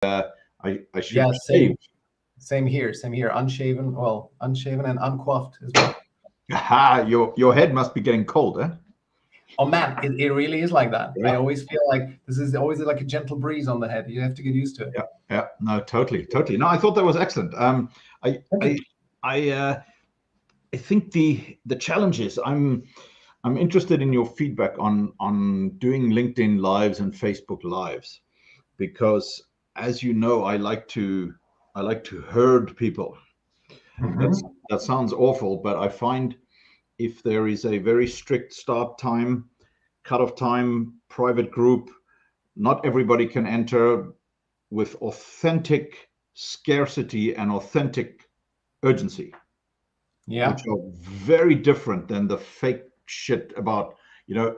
I should Yeah, shave. Same here. Unshaven, well, unshaven and uncoiffed as well. Aha, your head must be getting cold, eh? Oh man, it really is like that. Yeah. I always feel like this is always like a gentle breeze on the head. You have to get used to it. Yeah. No, totally. No, I thought that was excellent. I think the challenge is I'm interested in your feedback on doing LinkedIn lives and Facebook lives, because as you know, I like to herd people. That sounds awful, but I find if there is a very strict start time, cutoff time, private group, not everybody can enter with authentic scarcity and authentic urgency, which are very different than the fake shit about,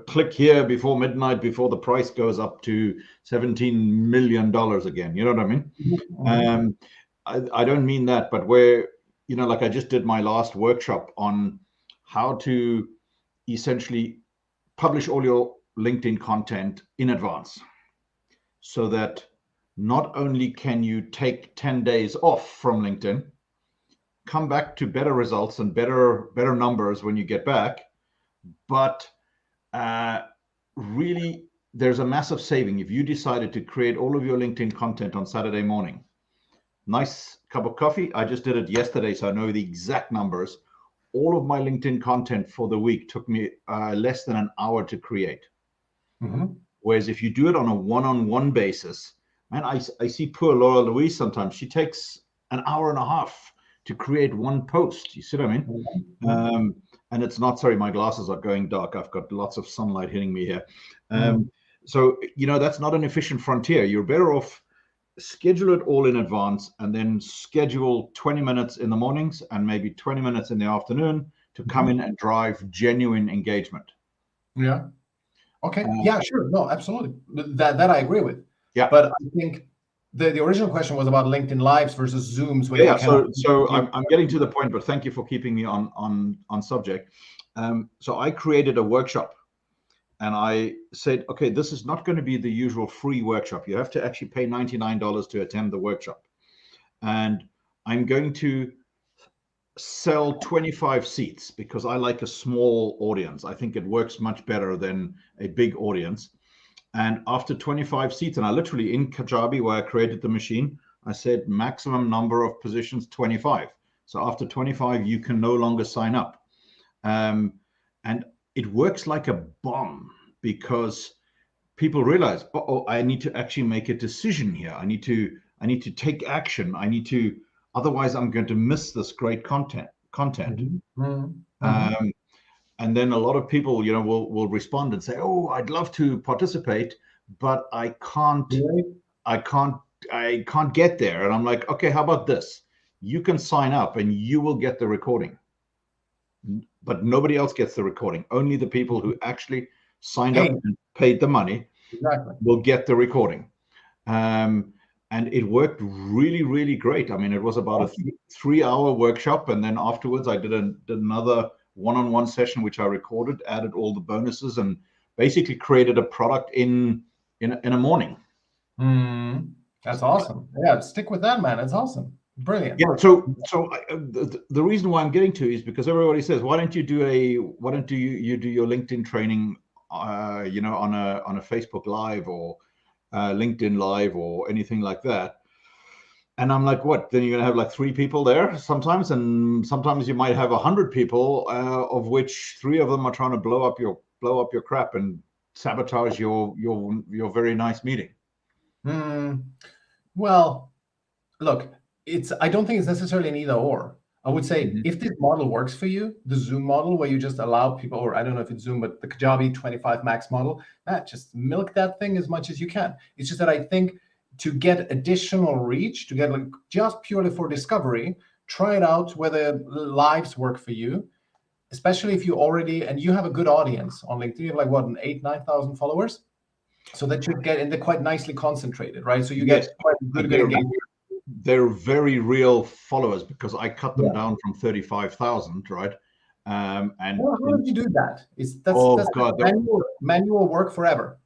click here before midnight, before the price goes up to $17 million again. You know what I mean? I don't mean that, but where, like I just did my last workshop on how to essentially publish all your LinkedIn content in advance, so that not only can you take 10 days off from LinkedIn, come back to better results and better numbers when you get back, but really there's a massive saving if you decided to create all of your LinkedIn content on Saturday morning. Nice cup of coffee. I just did it yesterday, so I know the exact numbers. All of my LinkedIn content for the week took me less than an hour to create. Whereas if you do it on a one-on-one basis, man, I see poor Laura Louise sometimes. She takes an hour and a half to create one post. You see what I mean? And it's not, sorry, my glasses are going dark. I've got lots of sunlight hitting me here. So, that's not an efficient frontier. You're better off schedule it all in advance, and then schedule 20 minutes in the mornings and maybe 20 minutes in the afternoon to come in and drive genuine engagement. Yeah. Okay. Yeah, sure. No, absolutely. That I agree with. Yeah. But I think the original question was about LinkedIn Lives versus Zooms. Where So I'm getting to the point, but thank you for keeping me on subject. So I created a workshop, and I said, okay, this is not going to be the usual free workshop. You have to actually pay $99 to attend the workshop. And I'm going to sell 25 seats because I like a small audience. I think it works much better than a big audience. And after 25 seats, and I literally in Kajabi, where I created the machine, I said maximum number of positions 25. So after 25, you can no longer sign up. And it works like a bomb, because people realize, oh, I need to actually make a decision here. I need to take action. Otherwise I'm going to miss this great content. And then a lot of people, will respond and say, oh, I'd love to participate, but I can't get there. And I'm like, okay, how about this? You can sign up and you will get the recording, but nobody else gets the recording. Only the people who actually signed up and paid the money will get the recording. And it worked really, really great. I mean, it was about a 3-hour workshop, and then afterwards I did another one-on-one session, which I recorded, added all the bonuses, and basically created a product in a morning. That's awesome. Yeah, stick with that, man. It's awesome. Brilliant. Yeah. So the reason why I'm getting to is because everybody says, why don't you do your LinkedIn training, on a Facebook Live or LinkedIn Live or anything like that? And I'm like, what? Then you're gonna have like 3 people there sometimes, and sometimes you might have 100 people, of which 3 of them are trying to blow up your crap and sabotage your very nice meeting. Well, look, I don't think it's necessarily an either or. I would say if this model works for you, the Zoom model where you just allow people, or I don't know if it's Zoom, but the Kajabi 25 max model, just milk that thing as much as you can. It's just that I think to get additional reach, to get just purely for discovery, try it out whether lives work for you, especially if you already, and you have a good audience on LinkedIn. You have 8,000-9,000 followers. So that should get, and they're quite nicely concentrated, right? So you get quite good engagement. They're very real followers, because I cut them down from 35,000, right? And how did you do that? That's manual work forever.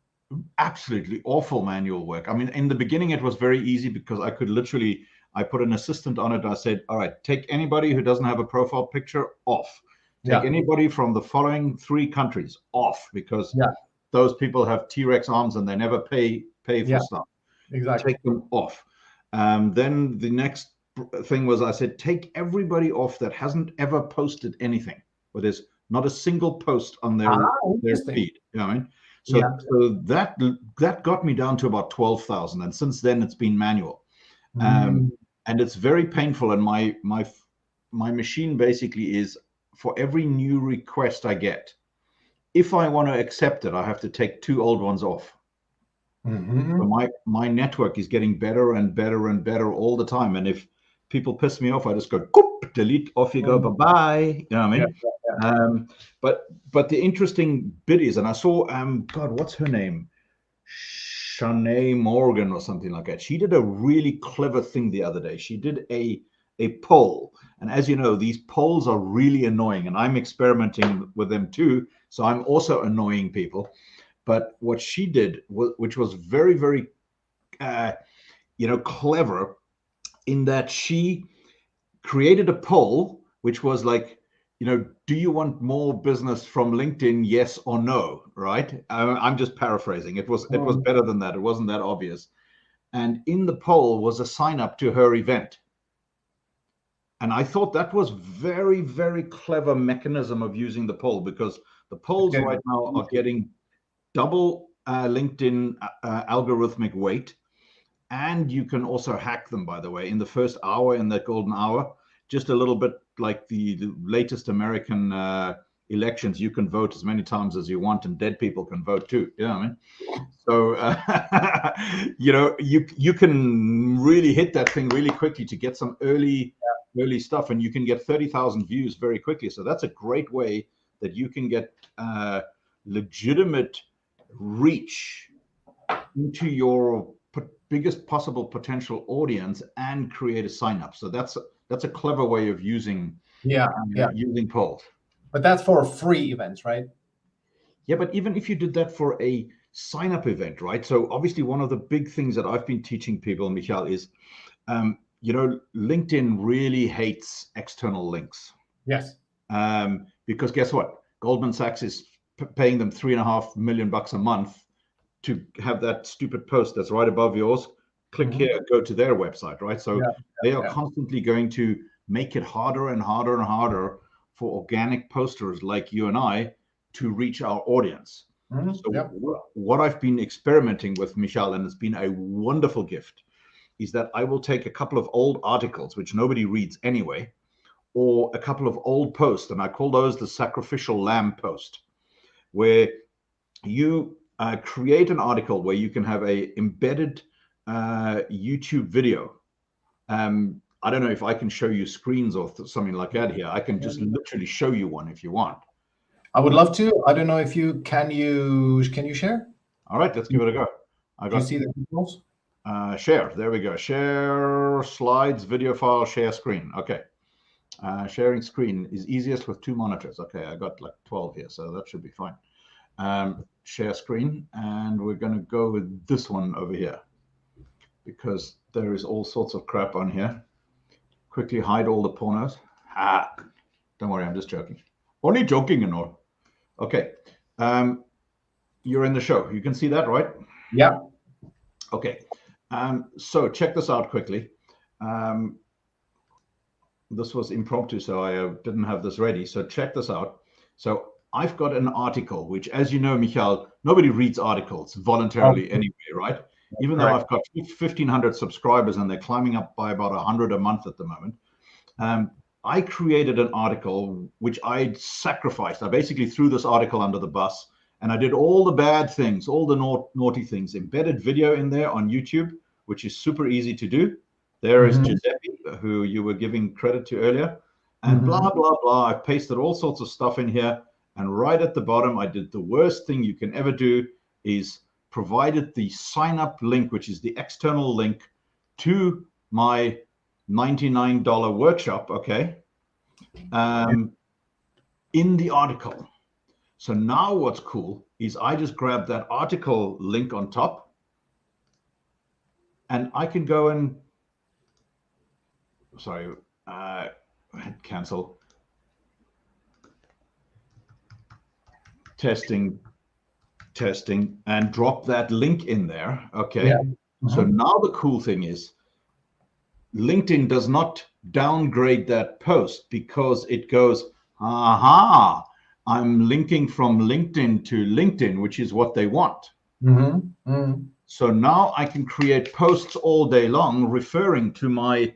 absolutely awful manual work. I mean, in the beginning, it was very easy because I could literally, I put an assistant on it. I said, all right, take anybody who doesn't have a profile picture off. Take Yeah. anybody from the following 3 countries off, because Yeah. those people have T-Rex arms and they never pay for Yeah. stuff. Exactly. Take them off. Then the next thing was I said, take everybody off that hasn't ever posted anything, where there's not a single post on their Interesting. feed. You know what I mean? Yeah. So that got me down to about 12,000, and since then it's been manual, Mm. and it's very painful. And my machine basically is, for every new request I get, if I want to accept it, I have to take 2 old ones off. Mm-hmm. So my network is getting better and better and better all the time. And if people piss me off, I just go, "Coop, delete, off you go, bye-bye." You know what I Yeah. mean? But the interesting bit is, and I saw, God, what's her name? Shanae Morgan or something like that. She did a really clever thing the other day. She did a poll. And as you know, these polls are really annoying, and I'm experimenting with them too. So I'm also annoying people. But what she did, which was very, very, clever, in that she created a poll, which was like, do you want more business from LinkedIn? Yes or no, right? I'm just paraphrasing. It was better than that. It wasn't that obvious. And in the poll was a sign up to her event. And I thought that was very, very clever mechanism of using the poll, because the polls Okay. right now are getting double LinkedIn algorithmic weight. And you can also hack them, by the way, in the first hour, in that golden hour, just a little bit like the latest American elections. You can vote as many times as you want, and dead people can vote too. You know what I mean? So, you can really hit that thing really quickly to get some early stuff, and you can get 30,000 views very quickly. So that's a great way that you can get legitimate reach into your biggest possible potential audience and create a sign up. So that's a clever way of using Yeah. Yeah. using polls. But that's for free events, right? Yeah, but even if you did that for a sign up event, right? So obviously one of the big things that I've been teaching people, Michael, is LinkedIn really hates external links. Yes. Because guess what? Goldman Sachs is paying them $3.5 million a month to have that stupid post that's right above yours. Click here, go to their website, right? So they are constantly going to make it harder and harder and harder for organic posters like you and I to reach our audience. So what I've been experimenting with, Michal, and it's been a wonderful gift, is that I will take a couple of old articles, which nobody reads anyway, or a couple of old posts, and I call those the sacrificial lamb post, where you create an article where you can have a embedded YouTube video. I don't know if I can show you screens or something like that here. I can just literally show you one if you want. I would love to. I don't know if you can you share? All right, let's give it a go. Do you see the controls? Share. There we go. Share slides, video file, share screen. Okay. Sharing screen is easiest with 2 monitors. Okay, I got like 12 here, so that should be fine. Share screen, and we're going to go with this one over here, because there is all sorts of crap on here. Quickly hide all the pornos. Don't worry, I'm just joking. Only joking and all. Okay. You're in the show. You can see that, right? Yeah. Okay. So check this out quickly. This was impromptu, so I didn't have this ready. So check this out. So I've got an article, which, as you know, Michael, nobody reads articles voluntarily anyway, right? Even though I've got 1,500 subscribers and they're climbing up by about 100 a month at the moment. I created an article which I sacrificed. I basically threw this article under the bus, and I did all the bad things, all the naughty things, embedded video in there on YouTube, which is super easy to do. There is Giuseppe, who you were giving credit to earlier, and blah, blah, blah. I pasted all sorts of stuff in here. And right at the bottom, I did the worst thing you can ever do, is provided the sign up link, which is the external link to my $99 workshop, okay, in the article. So now what's cool is I just grab that article link on top, and I can go and, sorry, cancel, testing, and drop that link in there. Okay. Yeah. So now the cool thing is LinkedIn does not downgrade that post because it goes, aha, I'm linking from LinkedIn to LinkedIn, which is what they want. So now I can create posts all day long referring to my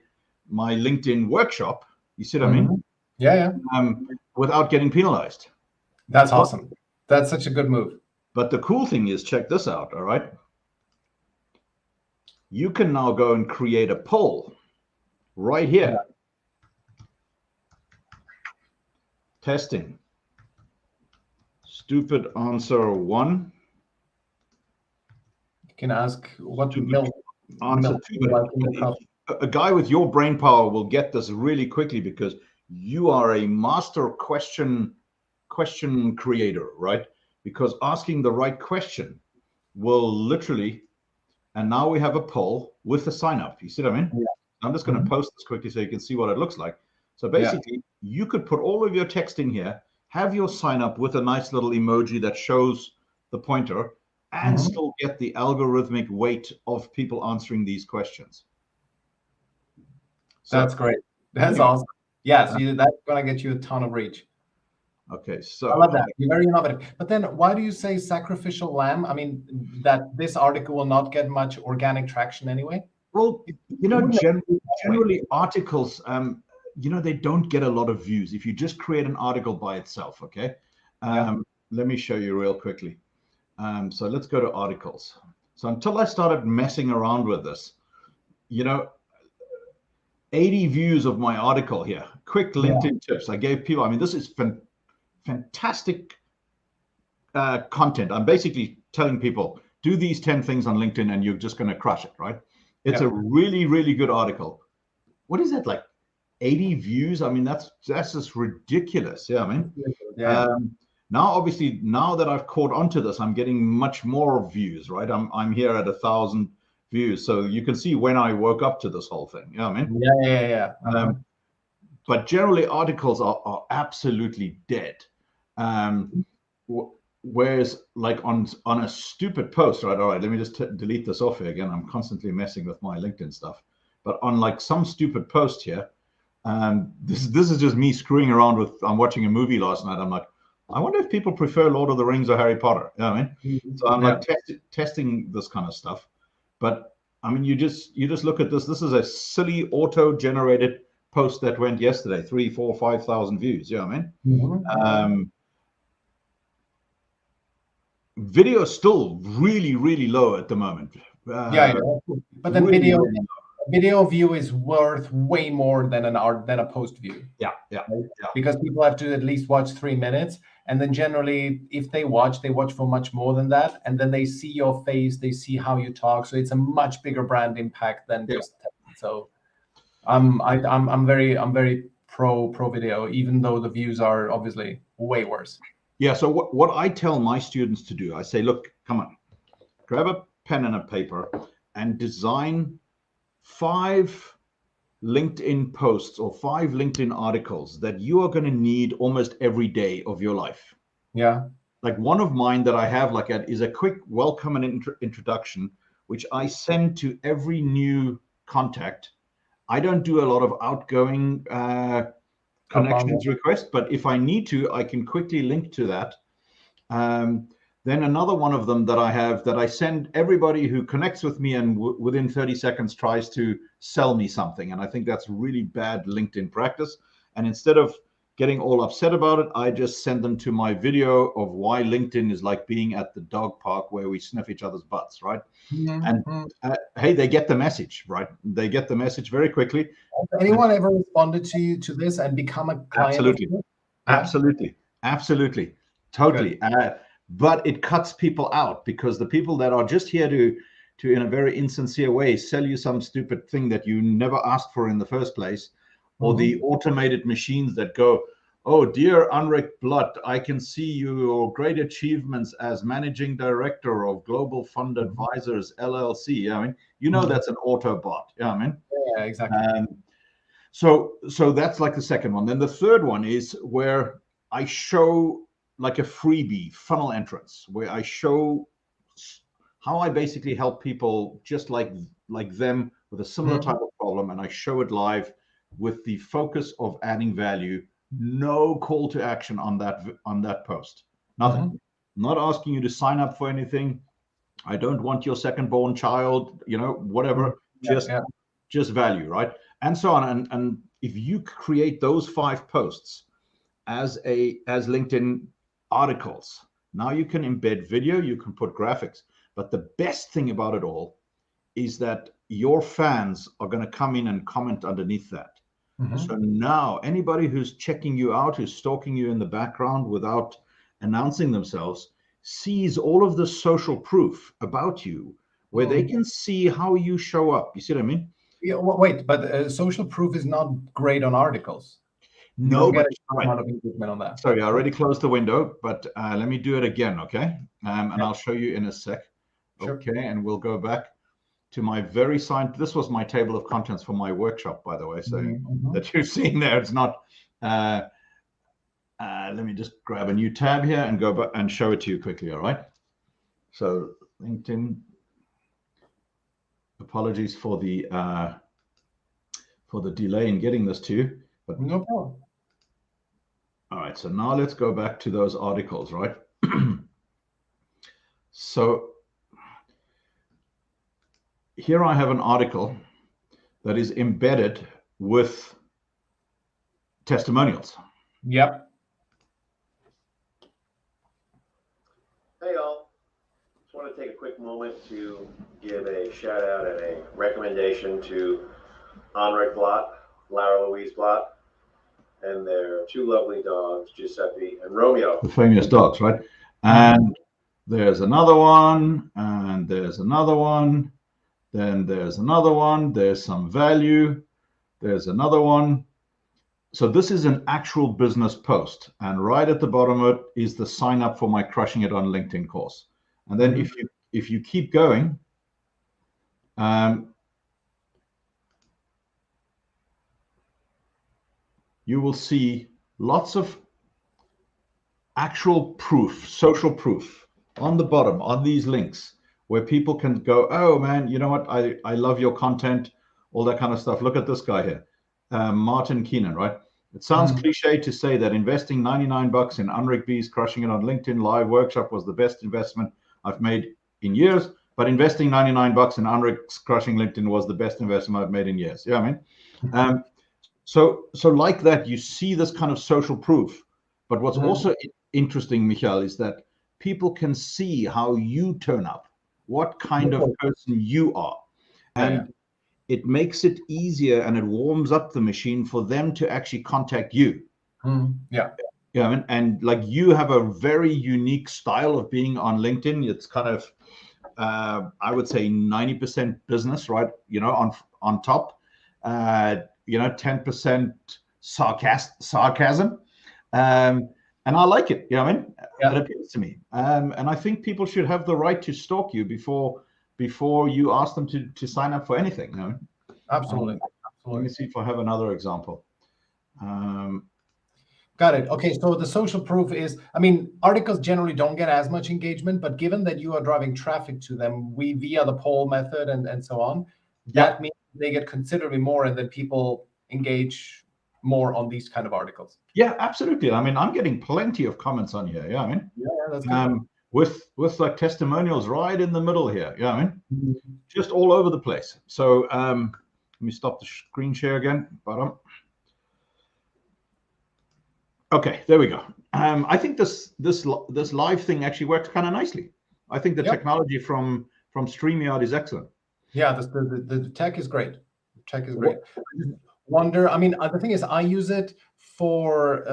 LinkedIn workshop. You see what I mean? Yeah. Without getting penalized. That's awesome. That's such a good move. But the cool thing is, check this out, all right? You can now go and create a poll right here. Yeah. Testing. Stupid answer 1. You can ask what milk answer 2. A guy with your brain power will get this really quickly because you are a master question creator, right? Because asking the right question will literally, and now we have a poll with the sign up. You see what I mean? Yeah. I'm just going to post this quickly so you can see what it looks like. So basically, you could put all of your text in here, have your sign up with a nice little emoji that shows the pointer, and still get the algorithmic weight of people answering these questions. So, that's great. That's awesome. Yes, that's going to get you a ton of reach. Okay, so I love that. You're very innovative. But then why do you say sacrificial lamb? I mean, that this article will not get much organic traction anyway? Well, generally articles, they don't get a lot of views if you just create an article by itself, okay? Let me show you real quickly. So let's go to articles. So until I started messing around with this, 80 views of my article here. Quick LinkedIn tips. I gave people, this is fantastic content. I'm basically telling people, do these 10 things on LinkedIn and you're just going to crush it, right? It's a really, really good article. What is that, like 80 views? That's just ridiculous. Now, obviously, now that I've caught onto this, I'm getting much more views, right? I'm here at 1,000 views. So you can see when I woke up to this whole thing. But generally, articles are absolutely dead. Whereas, like on a stupid post, right? All right, let me just delete this off here again. I'm constantly messing with my LinkedIn stuff. But on like some stupid post here, this is just me screwing around with. I'm watching a movie last night. I'm like, I wonder if people prefer Lord of the Rings or Harry Potter. You know what I mean? So I'm like testing this kind of stuff. But you just look at this. This is a silly auto-generated post that went yesterday, 3,000, 4,000, 5,000 views. You know what I mean? Video is still really, really low at the moment. But then video view is worth way more than a post view. Yeah. Because people have to at least watch 3 minutes, and then generally, if they watch for much more than that, and then they see your face, they see how you talk, so it's a much bigger brand impact than just text. So, I'm very pro video, even though the views are obviously way worse. Yeah, so what I tell my students to do, I say, look, come on, grab a pen and a paper and design 5 LinkedIn posts or 5 LinkedIn articles that you are going to need almost every day of your life. Yeah. Like one of mine that I have is a quick welcome and introduction, which I send to every new contact. I don't do a lot of outgoing connections request, but if I need to, I can quickly link to that. Then another one of them that I have that I send everybody who connects with me and within 30 seconds tries to sell me something. And I think that's really bad LinkedIn practice. And instead of getting all upset about it, I just send them to my video of why LinkedIn is like being at the dog park where we sniff each other's butts, right? And hey, they get the message, right? They get the message very quickly. Has anyone ever responded to this and become a client? Absolutely, totally. But it cuts people out because the people that are just here to in a very insincere way sell you some stupid thing that you never asked for in the first place, or the automated machines that go, Oh, dear Anric Blatt, I can see your great achievements as managing director of Global Fund Advisors LLC. Yeah, I mean, you know that's an auto bot. Yeah, I mean, Yeah, exactly. so that's like the second one. Then the third one is where I show like a freebie funnel entrance, where I show how I basically help people just like them with a similar type of problem, and I show it live with the focus of adding value. No call to action on that post. Nothing. Not asking you to sign up for anything. I don't want your second born child, whatever. Just value, right? And so on. And if you create those 5 posts as LinkedIn articles, now you can embed video, you can put graphics. But the best thing about it all is that your fans are going to come in and comment underneath that. So now anybody who's checking you out, who's stalking you in the background without announcing themselves, sees all of the social proof about you, where they can see how you show up. You see what I mean? Yeah, wait, but social proof is not great on articles. You No, don't but get a lot of engagement on that. sorry, I already closed the window, but let me do it again, okay? And I'll show you in a sec. Sure. Okay, and we'll go back to my very this was my table of contents for my workshop, by the way. So that you're seeing there, it's not. Let me just grab a new tab here and go back and show it to you quickly. All right. So LinkedIn. Apologies for the delay in getting this to you, but no problem. All right. So now let's go back to those articles, right? So here I have an article that is embedded with testimonials. Yep. Hey, all. Just want to take a quick moment to give a shout out and a recommendation to Anric Blatt, Lara Louise Blatt, and their 2 lovely dogs, Giuseppe and Romeo. The famous dogs, right? And there's another one, and there's another one. Then there's another one. There's some value. There's another one. So this is an actual business post. And right at the bottom of it is the sign up for my Crushing It on LinkedIn course. And then if you keep going, you will see lots of actual proof, social proof on the bottom on these links where people can go, oh man, you know what? I love your content, all that kind of stuff. Look at this guy here, Martin Keenan, right? It sounds cliche to say that investing $99 in Anric B's Crushing It on LinkedIn live workshop was the best investment I've made in years, but investing $99 in Anric's Crushing LinkedIn was the best investment I've made in years. Yeah, I mean, so like that, you see this kind of social proof. But what's also interesting, Michael, is that people can see how you turn up, what kind of person you are. And it makes it easier and it warms up the machine for them to actually contact you. Yeah. Yeah, and like you have a very unique style of being on LinkedIn. It's kind of, I would say 90% business, right? On top, 10% sarcasm. And I like it. I mean, it appeals to me. And I think people should have the right to stalk you before you ask them to sign up for anything. Absolutely. Let me see if I have another example. Got it. Okay, so the social proof is, I mean, articles generally don't get as much engagement, but given that you are driving traffic to them via the poll method and so on, that means they get considerably more, and then people engage more on these kind of articles. Yeah, absolutely. I mean, I'm getting plenty of comments on here. Yeah, I mean, that's good. With like testimonials right in the middle here. Yeah, I mean, just all over the place. So let me stop the screen share again. Bottom. Okay, there we go. I think this live thing actually works kind of nicely. I think the technology from StreamYard is excellent. Yeah, the tech is great. The tech is great. I mean, the thing is, I use it for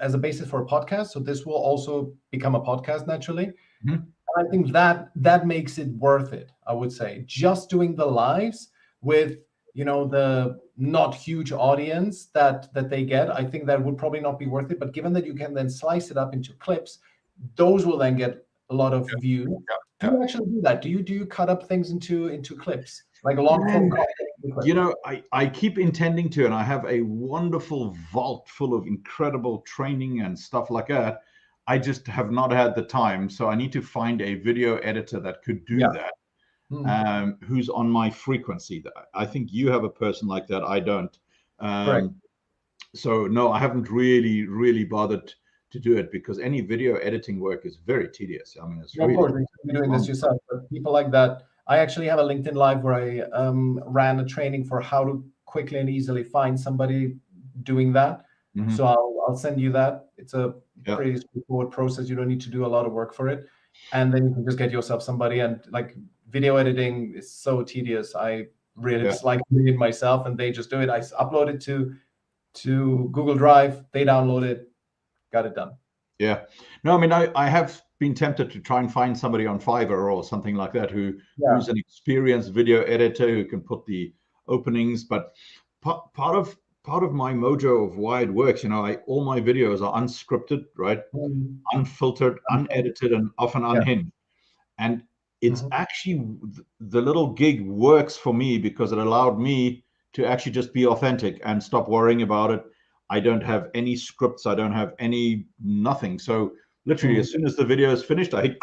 as a basis for a podcast. So this will also become a podcast naturally. And I think that makes it worth it. I would say just doing the lives with the not huge audience that they get, I think that would probably not be worth it. But given that you can then slice it up into clips, those will then get a lot of views. Do you actually do that? Do you cut up things into clips, like a long form content? You know, I keep intending to, and I have a wonderful vault full of incredible training and stuff like that. I just have not had the time, so I need to find a video editor that could do that. Who's on my frequency. I think you have a person like that. I don't. So no, I haven't really bothered to do it, because any video editing work is very tedious. I mean, it's really, of course, you're doing this yourself, but people like that. I actually have a LinkedIn Live where I ran a training for how to quickly and easily find somebody doing that. So I'll send you that. It's a pretty straightforward process. You don't need to do a lot of work for it, and then you can just get yourself somebody. And like, video editing is so tedious. I really dislike doing it myself, and they just do it. I upload it to Google Drive. They download it. Got it done. Yeah. No, I mean, I have been tempted to try and find somebody on Fiverr or something like that who's an experienced video editor who can put the openings. But part of my mojo of why it works, you know, all my videos are unscripted, right? Unfiltered, unedited, and often unhinged. And it's actually, the little gig works for me because it allowed me to actually just be authentic and stop worrying about it. I don't have any scripts. I don't have nothing. So literally, as soon as the video is finished, I hit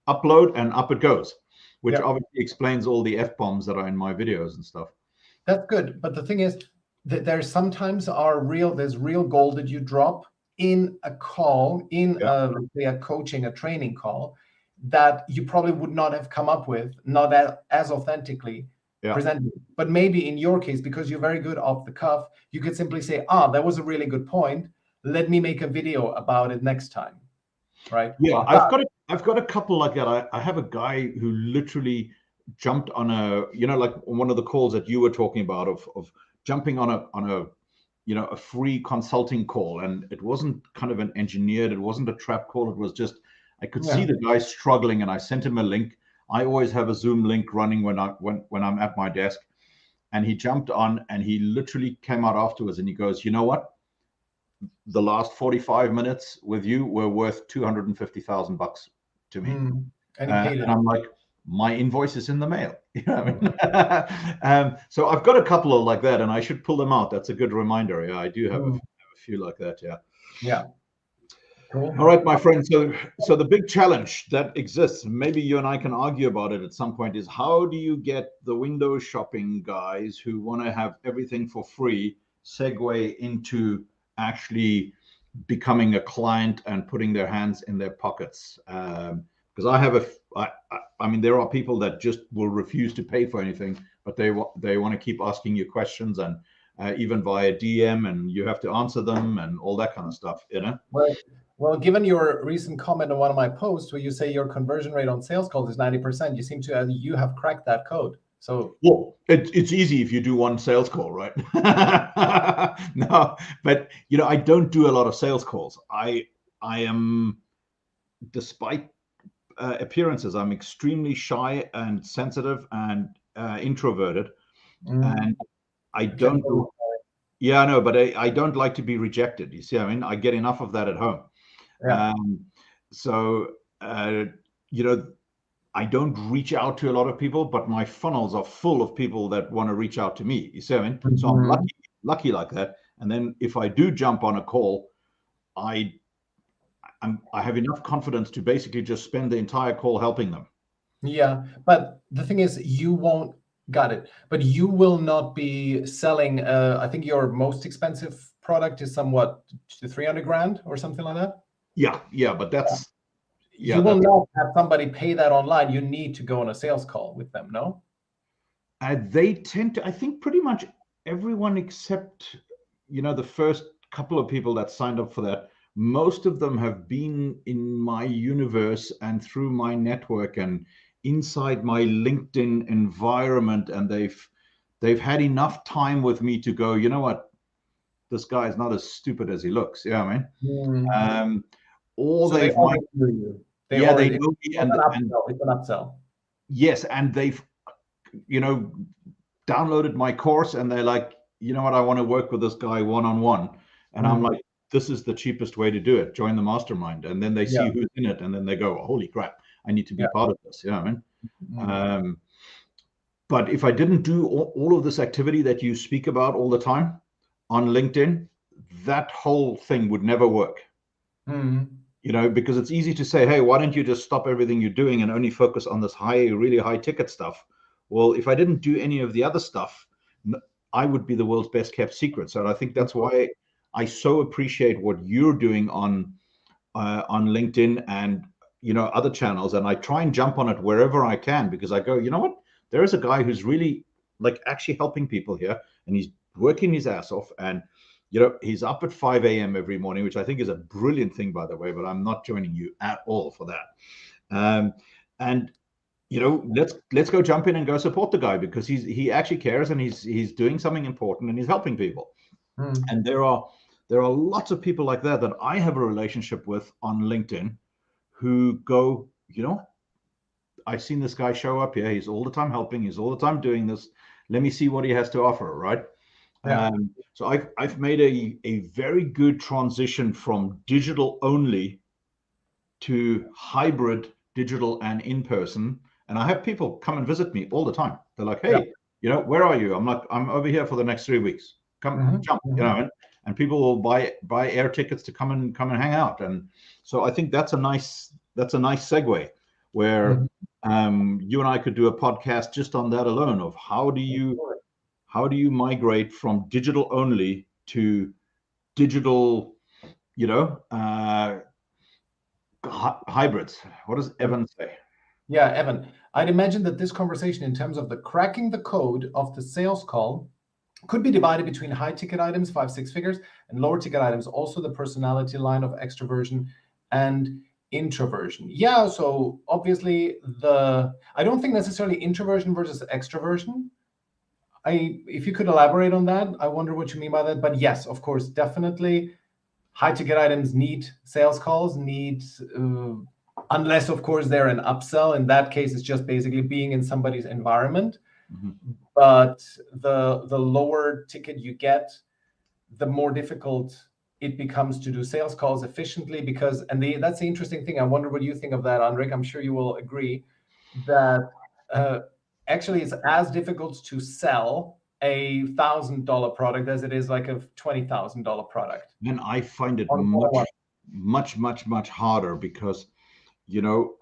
upload and up it goes, which obviously explains all the F-bombs that are in my videos and stuff. That's good. But the thing is that there's sometimes there's real gold that you drop in a call, in a coaching, a training call, that you probably would not have come up with, not as authentically presented. But maybe in your case, because you're very good off the cuff, you could simply say, that was a really good point. Let me make a video about it next time. Right? Yeah, I've got a couple like that. I have a guy who literally jumped on like one of the calls that you were talking about of jumping on a free consulting call, and it wasn't kind of an engineered, it wasn't a trap call. It was just, I could see the guy struggling, and I sent him a link. I always have a Zoom link running when I'm at my desk, and he jumped on, and he literally came out afterwards, and he goes, you know what? The last 45 minutes with you were worth $250,000 to me. And I'm like, my invoice is in the mail. You know what I mean? So I've got a couple of like that, and I should pull them out. That's a good reminder. Yeah, I do have a few like that. Yeah. Cool. All right, my friend. So the big challenge that exists, maybe you and I can argue about it at some point, is how do you get the window shopping guys who want to have everything for free segue into actually becoming a client and putting their hands in their pockets? Because I mean, there are people that just will refuse to pay for anything, but they want to keep asking you questions, and even via DM, and you have to answer them and all that kind of stuff, you know? Well, given your recent comment on one of my posts where you say your conversion rate on sales calls is 90%, you seem to you have cracked that code. So it's easy if you do one sales call, right? No, but you know, I don't do a lot of sales calls. I am, despite appearances, I'm extremely shy and sensitive and introverted, and I don't. Yeah, I know, but I don't like to be rejected. You see, I mean, I get enough of that at home. So you know, I don't reach out to a lot of people, but my funnels are full of people that want to reach out to me. You see what I mean? So I'm lucky like that. And then if I do jump on a call, I have enough confidence to basically just spend the entire call helping them. Yeah, but the thing is, you won't. Got it. But you will not be selling. I think your most expensive product is somewhat to 300 grand or something like that. Yeah, but that's. You will not have somebody pay that online. You need to go on a sales call with them, no? They tend to, I think pretty much everyone except, you know, the first couple of people that signed up for that, most of them have been in my universe and through my network and inside my LinkedIn environment, and they've had enough time with me to go, you know what, this guy is not as stupid as he looks. Yeah, I mean, or so they've know you. They know me, and it's an upsell. Yes, and they've, you know, downloaded my course, and they're like, you know what, I want to work with this guy one-on-one. And I'm like, this is the cheapest way to do it. Join the mastermind. And then they see who's in it. And then they go, holy crap, I need to be part of this. You know what I mean? But if I didn't do all of this activity that you speak about all the time on LinkedIn, that whole thing would never work. You know, because it's easy to say, hey, why don't you just stop everything you're doing and only focus on this really high ticket stuff? Well, if I didn't do any of the other stuff, I would be the world's best kept secret. So I think that's why I so appreciate what you're doing on LinkedIn and, you know, other channels. And I try and jump on it wherever I can, because I go, you know what, there is a guy who's really like actually helping people here, and he's working his ass off. And, you know, he's up at 5 a.m. every morning, which I think is a brilliant thing, by the way, but I'm not joining you at all for that. And, you know, let's go jump in and go support the guy, because he actually cares, and he's doing something important, and he's helping people. And there are lots of people like that I have a relationship with on LinkedIn who go, you know, I've seen this guy show up here. He's all the time helping. He's all the time doing this. Let me see what he has to offer, right? So I've made a very good transition from digital only to hybrid digital and in person. And I have people come and visit me all the time. They're like, hey, you know, where are you? I'm like, I'm over here for the next 3 weeks. Come jump, you know, and people will buy air tickets to come and hang out. And so I think that's a nice segue where you and I could do a podcast just on that alone, of how do you migrate from digital only to digital, you know, hybrids. What does Evan say? Yeah, Evan, I'd imagine that this conversation, in terms of the cracking the code of the sales call, could be divided between high ticket items, 5-6 figures, and lower ticket items, also the personality line of extroversion and introversion. Yeah, so obviously I don't think necessarily introversion versus extroversion. If you could elaborate on that, I wonder what you mean by that. But yes, of course, definitely high ticket items need sales calls, unless of course they're an upsell. In that case, it's just basically being in somebody's environment. But the lower ticket you get, the more difficult it becomes to do sales calls efficiently, because, that's the interesting thing. I wonder what you think of that, Anric. I'm sure you will agree that actually it's as difficult to sell a $1,000 product as it is like a $20,000 product. And I find it much harder, because, you know,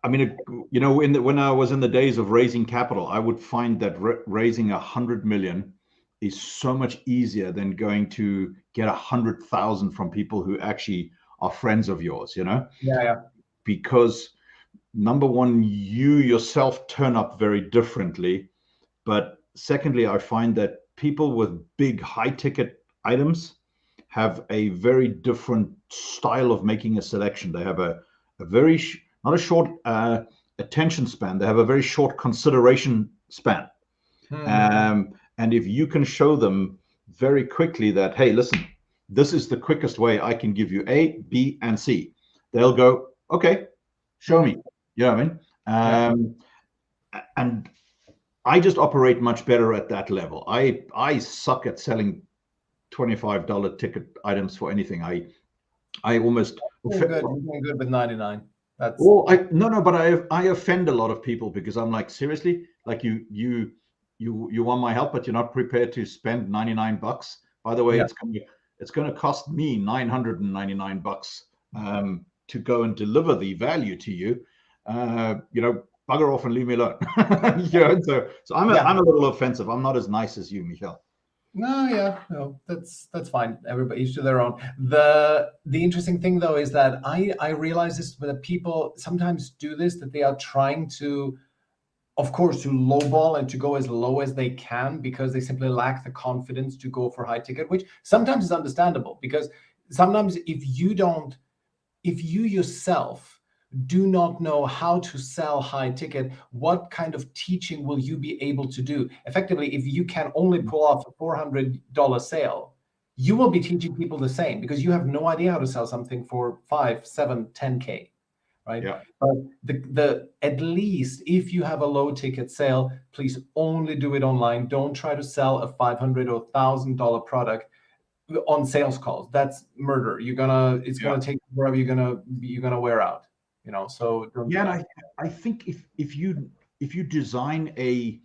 I mean, you know, when I was in the days of raising capital, I would find that raising 100 million is so much easier than going to get 100,000 from people who actually are friends of yours, you know? Because number one, you yourself turn up very differently. But secondly, I find that people with big high ticket items have a very different style of making a selection. They have a very not a short attention span. They have a very short consideration span. And if you can show them very quickly that, hey, listen, this is the quickest way I can give you A, B, and C, they'll go, okay, show me. You know what I mean? And I just operate much better at that level. I suck at selling $25 ticket items for anything. I almost you're doing good with 99. That's no, but I offend a lot of people, because I'm like, seriously, like you want my help, but you're not prepared to spend $99. By the way, it's going to cost me $999 to go and deliver the value to you. You know, bugger off and leave me alone. You know, so I'm a little offensive. I'm not as nice as you, Michael. No, that's fine. Everybody, each to their own. The interesting thing though is that I realize this, that people sometimes do this, that they are trying to, of course, to lowball and to go as low as they can, because they simply lack the confidence to go for high ticket, which sometimes is understandable, because sometimes if you yourself do not know how to sell high ticket, what kind of teaching will you be able to do? Effectively, if you can only pull off a $400 sale, you will be teaching people the same, because you have no idea how to sell something for 5, 7, 10K. right? Yeah. But the at least if you have a low ticket sale, please only do it online. Don't try to sell a $500 or $1,000 product on sales calls. That's murder. It's gonna take forever. You're gonna wear out. So don't do that. And I think if you design a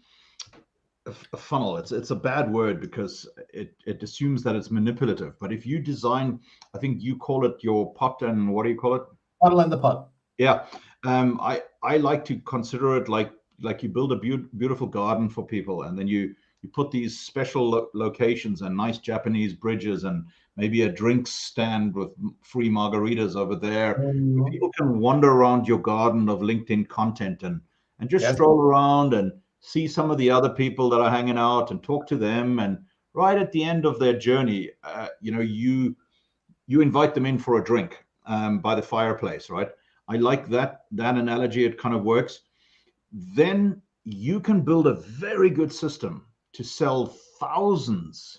funnel, it's a bad word because it assumes that it's manipulative. But if you design, I think you call it your pot, and what do you call it? Funnel and the pot. Yeah. I like to consider it like you build a beautiful garden for people, and then you put these special locations and nice Japanese bridges and maybe a drinks stand with free margaritas over there. Mhm. People can wander around your garden of LinkedIn content and just Yes. stroll around and see some of the other people that are hanging out and talk to them. And right at the end of their journey, you invite them in for a drink by the fireplace, right? I like that analogy. It kind of works. Then you can build a very good system to sell thousands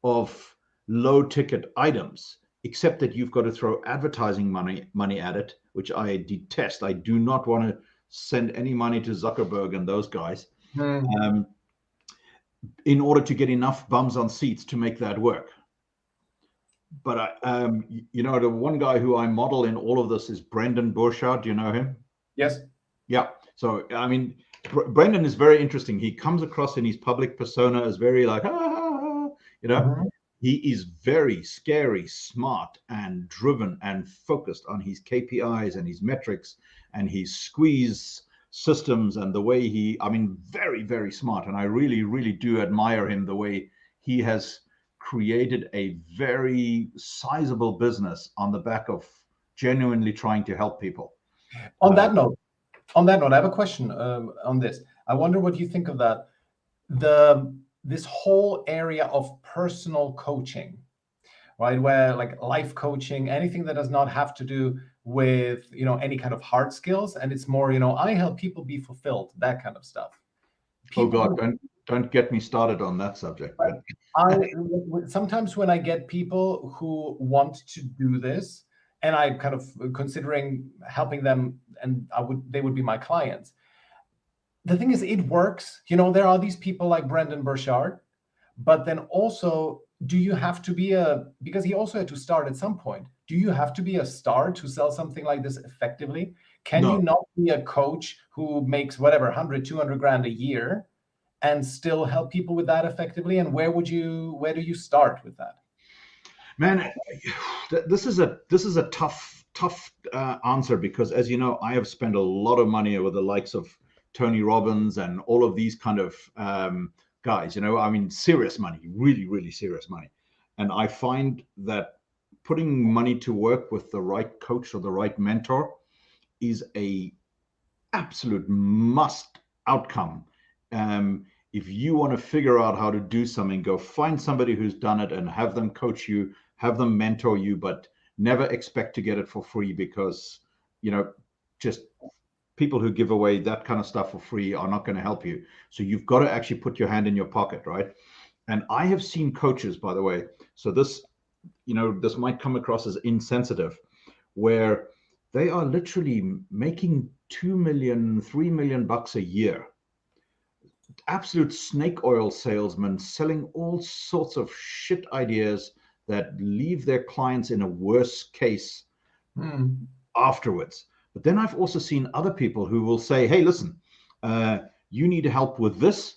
of low ticket items, except that you've got to throw advertising money at it, which I detest. I do not want to send any money to Zuckerberg and those guys in order to get enough bums on seats to make that work. But the one guy who I model in all of this is Brendan Burchard. Do you know him? Yes. Yeah. So I mean, Brendan is very interesting. He comes across in his public persona as very like, He is very scary, smart, and driven, and focused on his KPIs and his metrics and his squeeze systems and the way very, very smart. And I really, really do admire him, the way he has created a very sizable business on the back of genuinely trying to help people. On that note, I have a question on this. I wonder what you think of that. This whole area of personal coaching, right? Where like life coaching, anything that does not have to do with, any kind of hard skills. And it's more, I help people be fulfilled, that kind of stuff. Don't get me started on that subject. But Sometimes when I get people who want to do this, and I'm kind of considering helping them, and they would be my clients. The thing is, it works. There are these people like Brendan Burchard, but then also, do you have to be because he also had to start at some point. Do you have to be a star to sell something like this effectively? Can you not be a coach who makes whatever, 100, 200 grand a year and still help people with that effectively? And where do you start with that? Man, this is a tough answer, because as you know, I have spent a lot of money with the likes of Tony Robbins and all of these kind of guys, serious money, really, really serious money. And I find that putting money to work with the right coach or the right mentor is a absolute must outcome. If you want to figure out how to do something, go find somebody who's done it and have them coach you, have them mentor you, but never expect to get it for free, because, just people who give away that kind of stuff for free are not going to help you. So you've got to actually put your hand in your pocket, right? And I have seen coaches, by the way, so this might come across as insensitive, where they are literally making $2 million, $3 million a year. Absolute snake oil salesmen selling all sorts of shit ideas that leave their clients in a worse case afterwards. But then I've also seen other people who will say, hey, listen, you need help with this.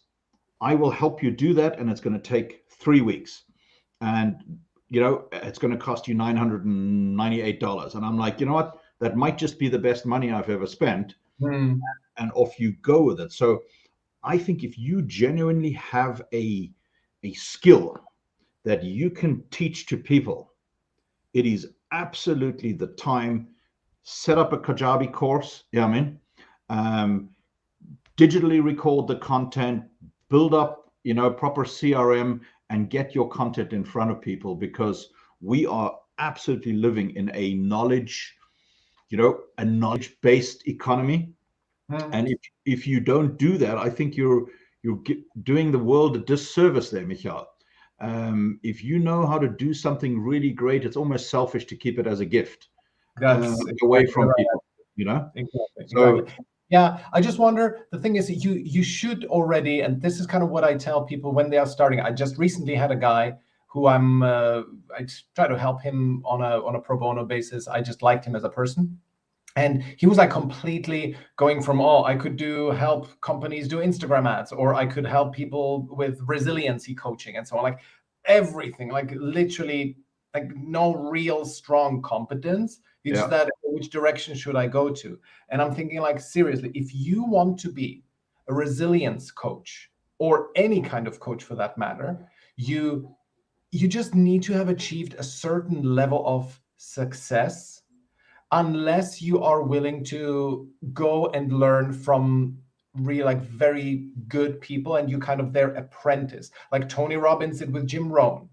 I will help you do that. And it's going to take 3 weeks. And, it's going to cost you $998. And I'm like, you know what? That might just be the best money I've ever spent. And off you go with it. So I think if you genuinely have a skill that you can teach to people, it is absolutely the time. Set up a Kajabi course, digitally record the content, build up, proper CRM, and get your content in front of people, because we are absolutely living in a knowledge-based economy. And if you don't do that, I think you're doing the world a disservice there, Michael. If you know how to do something really great, it's almost selfish to keep it as a gift away from people. you know? Exactly. So, Exactly. Yeah, I just wonder, the thing is, you should already, and this is kind of what I tell people when they are starting. I just recently had a guy who I try to help him on a pro bono basis. I just liked him as a person. And he was like completely going from, oh, I could help companies do Instagram ads, or I could help people with resiliency coaching and so on, like everything, like literally, like no real strong competence. It's just that, which direction should I go to? And I'm thinking, like, seriously, if you want to be a resilience coach, or any kind of coach for that matter, you just need to have achieved a certain level of success, unless you are willing to go and learn from really like very good people and you kind of their apprentice, like Tony Robbins did with Jim Rohn.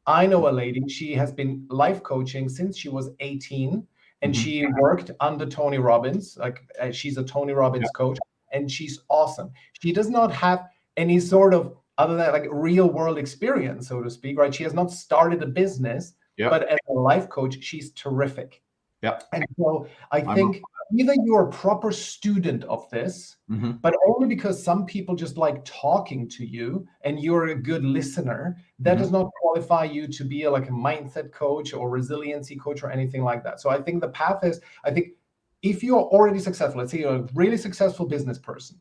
I know a lady, she has been life coaching since she was 18, and she worked under Tony Robbins. Like, she's a Tony Robbins coach, and she's awesome. She does not have any sort of, other than like real world experience, so to speak, right? She has not started a business, but as a life coach, she's terrific. Yeah. And so I think either you're a proper student of this, but only because some people just like talking to you and you're a good listener, that does not qualify you to be like a mindset coach or resiliency coach or anything like that. So I think the path is, I think if you're already successful, let's say you're a really successful business person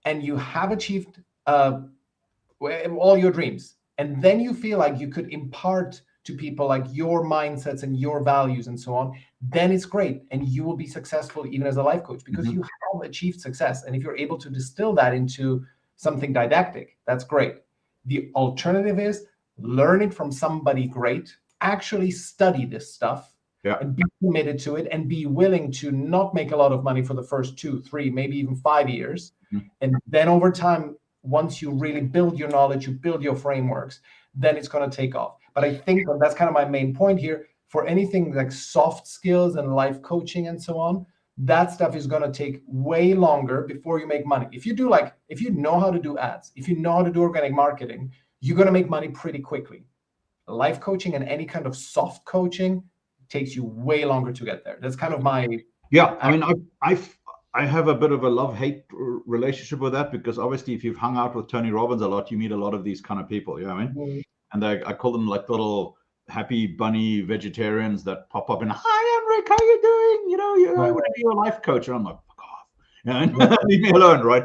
and you have achieved all your dreams, and then you feel like you could impart to people like your mindsets and your values and so on, then it's great. And you will be successful even as a life coach, because you have achieved success. And if you're able to distill that into something didactic, that's great. The alternative is learn it from somebody great, actually study this stuff, and be committed to it, and be willing to not make a lot of money for the first 2, 3, maybe even 5 years. And then over time, once you really build your knowledge, you build your frameworks, then it's going to take off. But I think that's kind of my main point here. For anything like soft skills and life coaching and so on, that stuff is going to take way longer before you make money. If you know how to do ads, if you know how to do organic marketing, you're going to make money pretty quickly. Life coaching and any kind of soft coaching takes you way longer to get there. That's kind of my... Yeah, I mean, I have a bit of a love-hate relationship with that, because obviously if you've hung out with Tony Robbins a lot, you meet a lot of these kind of people, you know what I mean? And I call them like little happy bunny vegetarians that pop up and, hi, Anric, how you doing? You know, I want to be your life coach. And I'm like, fuck off, you know, leave me alone, right?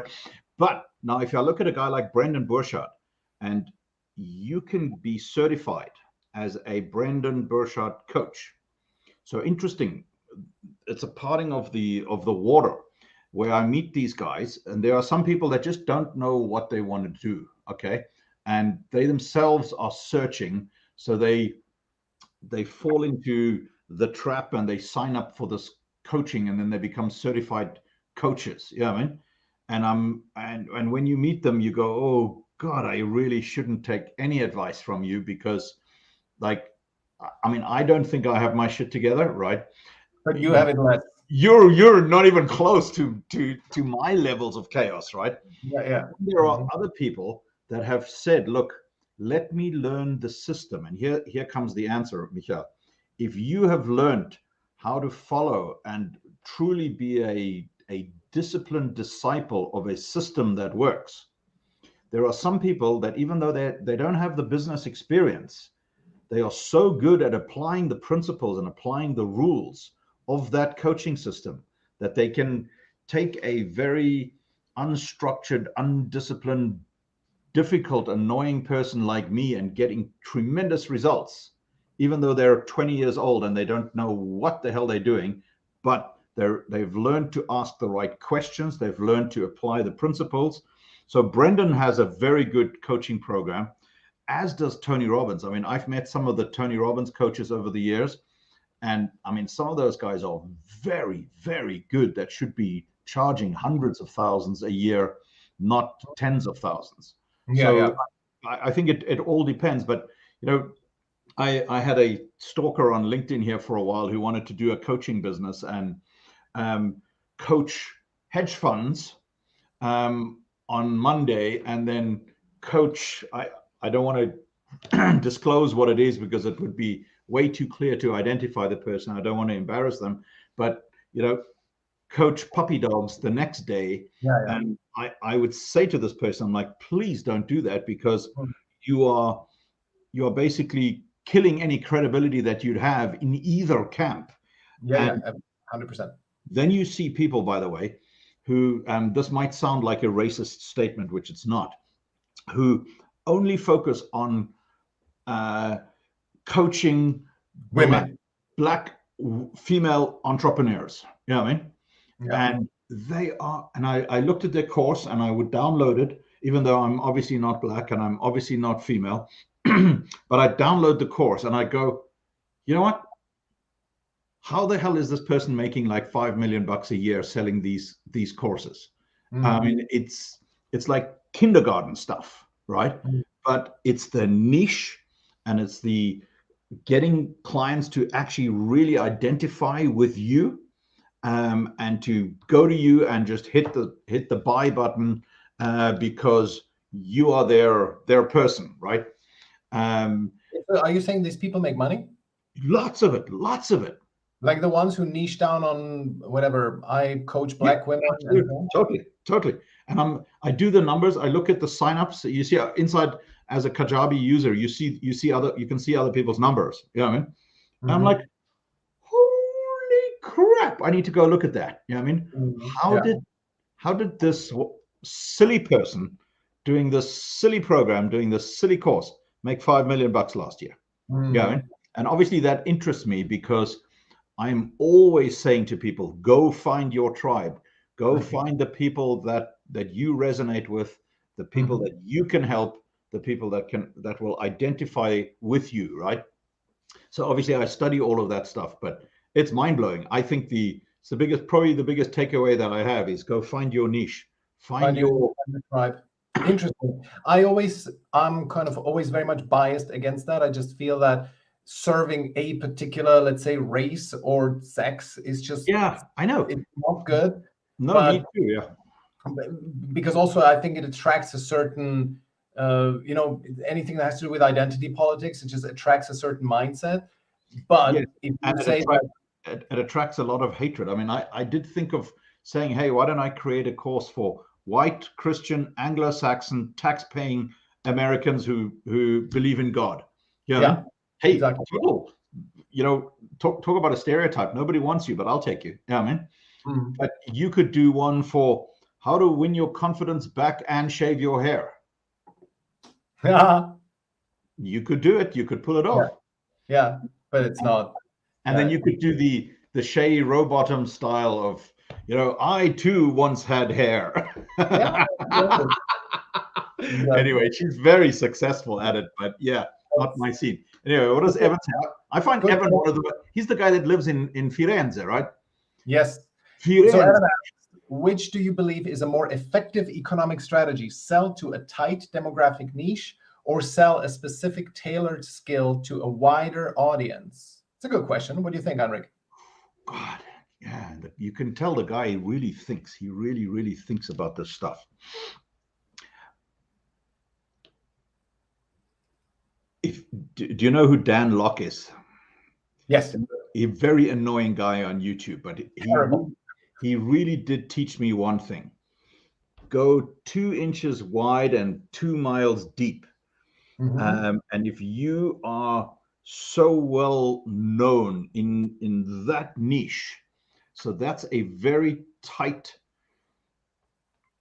But now if I look at a guy like Brendan Burchard, and you can be certified as a Brendan Burchard coach. So interesting. It's a parting of the water where I meet these guys, and there are some people that just don't know what they want to do. Okay. And they themselves are searching. So they fall into the trap and they sign up for this coaching, and then they become certified coaches. Yeah, I mean, and when you meet them, you go, oh God, I really shouldn't take any advice from you, because like, I mean, I don't think I have my shit together, right? But you have it less. You're not even close to my levels of chaos, right? Yeah. There are other people that have said, look, let me learn the system. And here comes the answer, Michael. If you have learned how to follow and truly be a disciplined disciple of a system that works, there are some people that, even though they don't have the business experience, they are so good at applying the principles and applying the rules of that coaching system that they can take a very unstructured, undisciplined, difficult, annoying person like me and getting tremendous results, even though they're 20 years old and they don't know what the hell they're doing, but they've learned to ask the right questions. They've learned to apply the principles. So Brendan has a very good coaching program, as does Tony Robbins. I mean, I've met some of the Tony Robbins coaches over the years, and I mean, some of those guys are very, very good, that should be charging hundreds of thousands a year, not tens of thousands. So I think it all depends. But, you know, I had a stalker on LinkedIn here for a while who wanted to do a coaching business and coach hedge funds on Monday, and then coach, I don't want to disclose what it is because it would be way too clear to identify the person. I don't want to embarrass them, but, you know, coach puppy dogs the next day. And I would say to this person, I'm like, please don't do that, because you are basically killing any credibility that you'd have in either camp. Yeah, 100%. Then you see people, by the way, who, this might sound like a racist statement, which it's not, who only focus on coaching women, black female entrepreneurs. You know what I mean? Yeah. And they are, and I looked at their course and I would download it, even though I'm obviously not black and I'm obviously not female, but I download the course and I go, you know what? How the hell is this person making like $5 million a year selling these courses? I mean, it's like kindergarten stuff, right? But it's the niche, and it's the getting clients to actually really identify with you, and to go to you and just hit the buy button, because you are their person, right? Are you saying these people make money? Lots of it. Like the ones who niche down on whatever, I coach black women. Totally. And I do the numbers. I look at the signups. You see inside, as a Kajabi user, you can see other people's numbers. You know what I mean? And I'm like, holy crap! I need to go look at that. You know what I mean? How did this silly person doing this silly program, doing this silly course, make $5 million last year? You know what I mean? And obviously that interests me, because I'm always saying to people, go find your tribe, go find the people that you resonate with, the people that you can help, the people that will identify with you, right? So obviously I study all of that stuff, but it's mind-blowing. I think probably the biggest takeaway that I have is go find your niche, find your tribe. Interesting. I'm kind of always very much biased against that. I just feel that serving a particular, let's say, race or sex is just, I know, it's not good. No, me too. Yeah, because also I think it attracts a certain anything that has to do with identity politics, it just attracts a certain mindset. But if you say it attracts a lot of hatred. I mean, I did think of saying, hey, why don't I create a course for white Christian Anglo-Saxon tax-paying Americans who believe in God? Hey, exactly. People, talk about a stereotype. Nobody wants you, but I'll take you. Yeah, I mean, but you could do one for how to win your confidence back and shave your hair. You could do it. You could pull it off. Yeah, but it's not. And then you could do the Shay Rowbottom style of, I too once had hair. Anyway, she's very successful at it, but not my scene. Anyway, what does Evan say? I find Evan he's the guy that lives in Firenze, right? Yes. Firenze. So Evan asks, which do you believe is a more effective economic strategy? Sell to a tight demographic niche, or sell a specific tailored skill to a wider audience? It's a good question. What do you think, Anric? God, yeah, you can tell the guy really thinks. He really, really thinks about this stuff. Do you know who Dan Locke is? Yes. A very annoying guy on YouTube, but he really did teach me one thing. Go 2 inches wide and 2 miles deep. And if you are so well known in that niche, so that's a very tight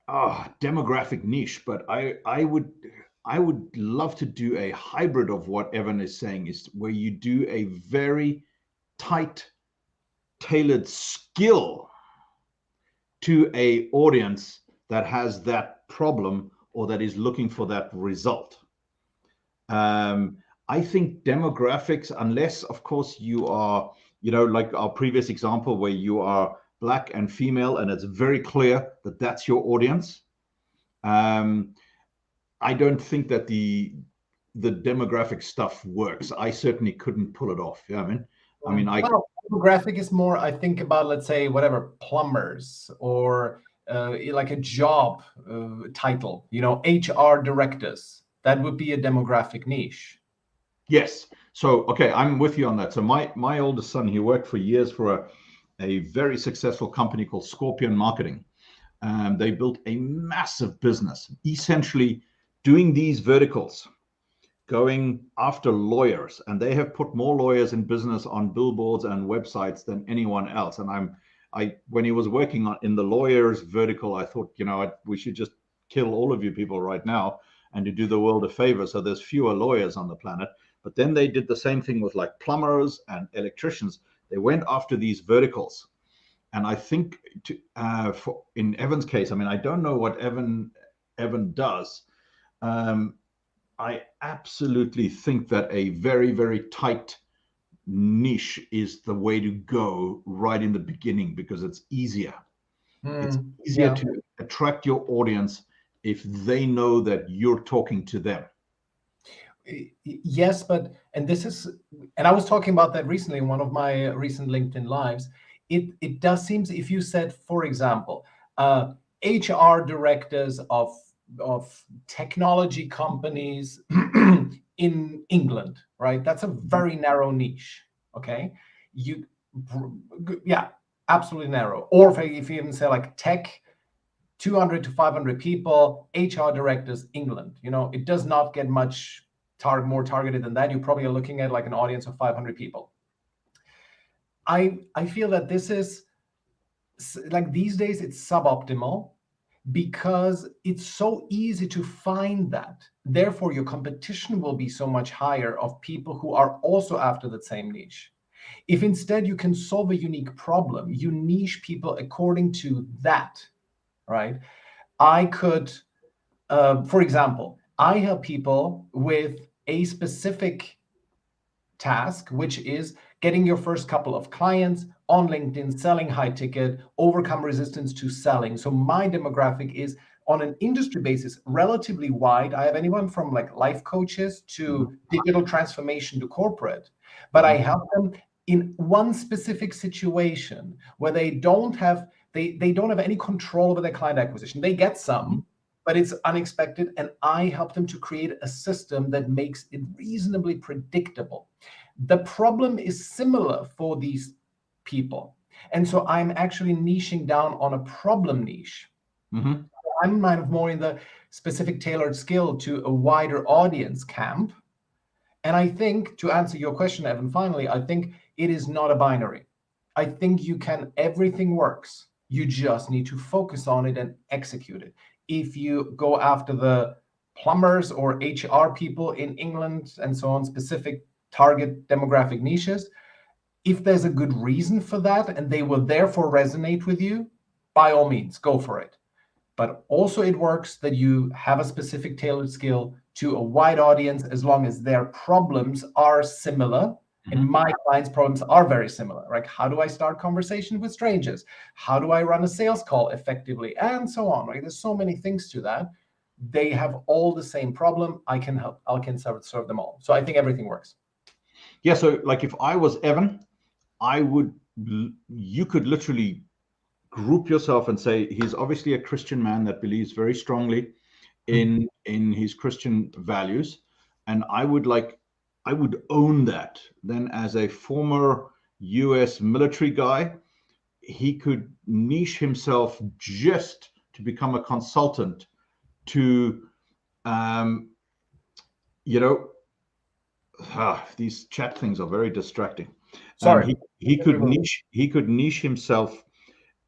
demographic niche, but I would love to do a hybrid of what Evan is saying, is where you do a very tight, tailored skill to a audience that has that problem or that is looking for that result. I think demographics, unless of course you are, like our previous example where you are black and female and it's very clear that that's your audience. I don't think that the demographic stuff works. I certainly couldn't pull it off. Yeah, demographic is more, I think about, let's say, whatever, plumbers or like a job title, HR directors. That would be a demographic niche. Yes. So, okay, I'm with you on that. So my oldest son, he worked for years for a very successful company called Scorpion Marketing. They built a massive business, essentially doing these verticals, going after lawyers, and they have put more lawyers in business on billboards and websites than anyone else. And when he was working in the lawyers vertical, I thought, we should just kill all of you people right now and to do the world a favor, so there's fewer lawyers on the planet. But then they did the same thing with like plumbers and electricians. They went after these verticals. And I think in Evan's case, I mean, I don't know what Evan does. I absolutely think that a very, very tight niche is the way to go right in the beginning, because it's easier. It's easier to attract your audience if they know that you're talking to them. Yes, and I was talking about that recently in one of my recent LinkedIn lives. It does seem, if you said, for example, HR directors of technology companies in England, right? That's a very narrow niche. Okay, absolutely narrow. Or if you even say like tech, 200 to 500 people, HR directors, England. It does not get much more targeted than that. You probably are looking at like an audience of 500 people. I feel that this is like these days it's suboptimal because it's so easy to find that. Therefore, your competition will be so much higher of people who are also after the same niche. If instead you can solve a unique problem, you niche people according to that, right? I could, for example, I help people with a specific task, which is getting your first couple of clients on LinkedIn, selling high ticket, overcome resistance to selling. So my demographic is on an industry basis relatively wide. I have anyone from like life coaches to digital transformation to corporate, but I help them in one specific situation where they don't have any control over their client acquisition. They get some, but it's unexpected, and I help them to create a system that makes it reasonably predictable. The problem is similar for these people, and so I'm actually niching down on a problem niche. Mm-hmm. I'm kind of more in the specific tailored skill to a wider audience camp. And I think, to answer your question, Evan, finally, I think it is not a binary. I think everything works. You just need to focus on it and execute it. If you go after the plumbers or HR people in England and so on, specific target demographic niches, if there's a good reason for that and they will therefore resonate with you, by all means, go for it. But also it works that you have a specific tailored skill to a wide audience as long as their problems are similar. And my clients' problems are very similar. Like, how do I start conversation with strangers? How do I run a sales call effectively? And so on. Right? There's so many things to that. They have all the same problem. I can help. I can serve them all. So I think everything works. Yeah. So like if I was Evan, you could literally group yourself and say he's obviously a Christian man that believes very strongly in his Christian values, and I would own that. Then as a former US military guy, he could niche himself just to become a consultant to these chat things are very distracting. Sorry. He could niche himself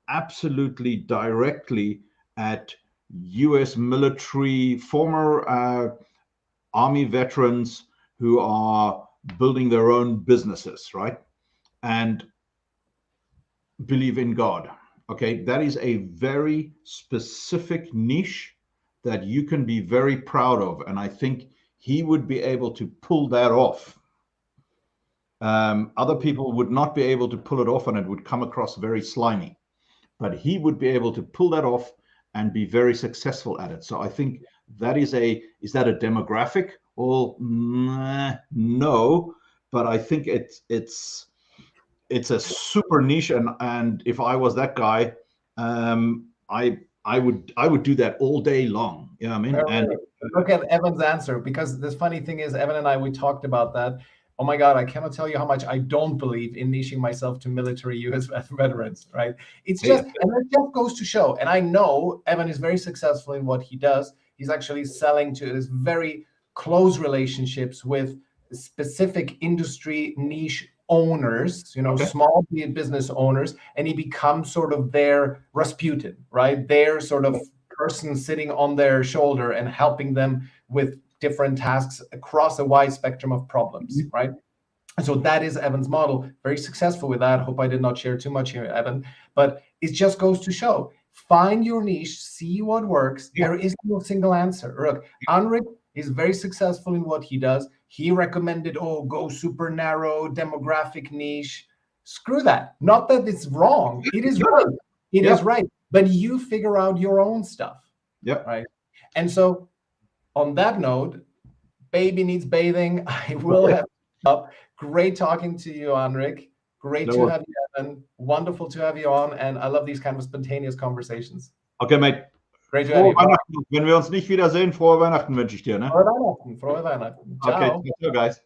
absolutely directly at US military, former Army veterans who are building their own businesses, right? And believe in God. Okay, that is a very specific niche that you can be very proud of. And I think he would be able to pull that off. Other people would not be able to pull it off, and it would come across very slimy. But he would be able to pull that off and be very successful at it. So I think that is that a demographic? Well, no, but I think it's a super niche, and if I was that guy, I would do that all day long. You know what I mean? And look at Evan's answer, because this funny thing is, Evan and I, we talked about that. oh my God, I cannot tell you how much I don't believe in niching myself to military US veterans, right? It's just, and it just goes to show, and I know Evan is very successful in what he does. He's actually selling to his very close relationships with specific industry niche owners, small business owners, and he becomes sort of their Rasputin, right? Their sort of person sitting on their shoulder and helping them with different tasks across a wide spectrum of problems, right? And so that is Evan's model. Very successful with that. Hope I did not share too much here, Evan, but it just goes to show, find your niche, see what works. There is no single answer. Look, Anric is very successful in what he does. He recommended, go super narrow demographic niche. Screw that. Not that it's wrong. It is right. It is right. But you figure out your own stuff. Yeah. Right. And so on that note, baby needs bathing. I will have up. Great talking to you, Anric. Great to have you, Evan. Wonderful to have you on. And I love these kind of spontaneous conversations. Okay, mate. Great to have you. Weihnachten. Wenn wir uns nicht wiedersehen, frohe Weihnachten wünsche ich dir. Ne? Frohe Weihnachten. Frohe Weihnachten. Ciao. Okay, ciao, guys.